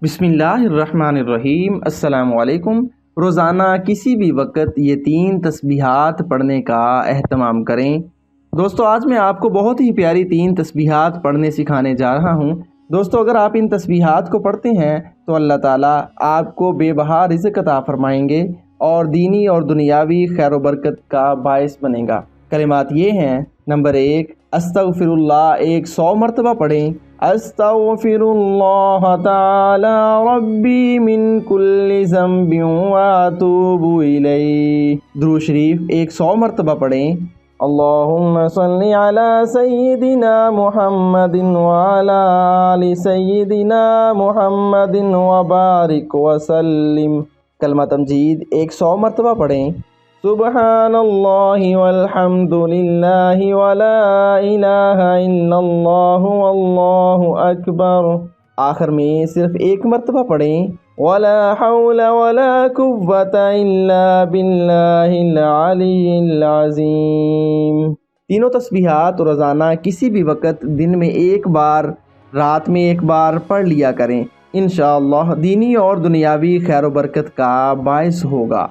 बिस्मिल्लाहिर्रहमानिर्रहीम। अस्सलामु अलैकुम। रोज़ाना किसी भी वक्त ये 3 तस्बीहात पढ़ने का अहतमाम करें। दोस्तों, आज मैं आपको बहुत ही प्यारी 3 तस्बीहात पढ़ने सिखाने जा रहा हूँ। दोस्तों, अगर आप इन तस्बीहात को पढ़ते हैं तो अल्लाह ताला आपको बेबहा रिज़्क़ अता फरमाएंगे और दीनी और दुनियावी खैर व बरकत का बायस बनेगा। कलिमात ये हैं। नंबर 1, अस्तगफिरुल्लाह 100 मरतबा पढ़ें। अस्तगफिरुल्लाह ताला रब्बी मिन कुल्लि ज़ंबिन व अतूबु इलैहि। दुरूद शरीफ 100 मरतबा पढ़ें। अल्लाहुम्मा सल्लि अला सय्यिदिना मुहम्मदिन व अला आलि सय्यिदिना मुहम्मदिन व बारिक व सल्लिम। कलमा तमजीद 100 मरतबा पढ़ें। सुब्हानल्लाहि वल्हम्दुलिल्लाहि वला इलाहा इल्लल्लाहु वल्लाहु अकबर। आखिर में सिर्फ 1 मरतबा पढ़ें। वला हौला वला कुव्वता इल्ला बिल्लाहिल अलिय्यिल अज़ीम। तीनों तस्बीहात रोज़ाना किसी भी वक्त दिन में 1 बार, रात में 1 बार पढ़ लिया करें। इंशाअल्लाह दीनी और दुनियावी खैर व बरकत का बायस होगा।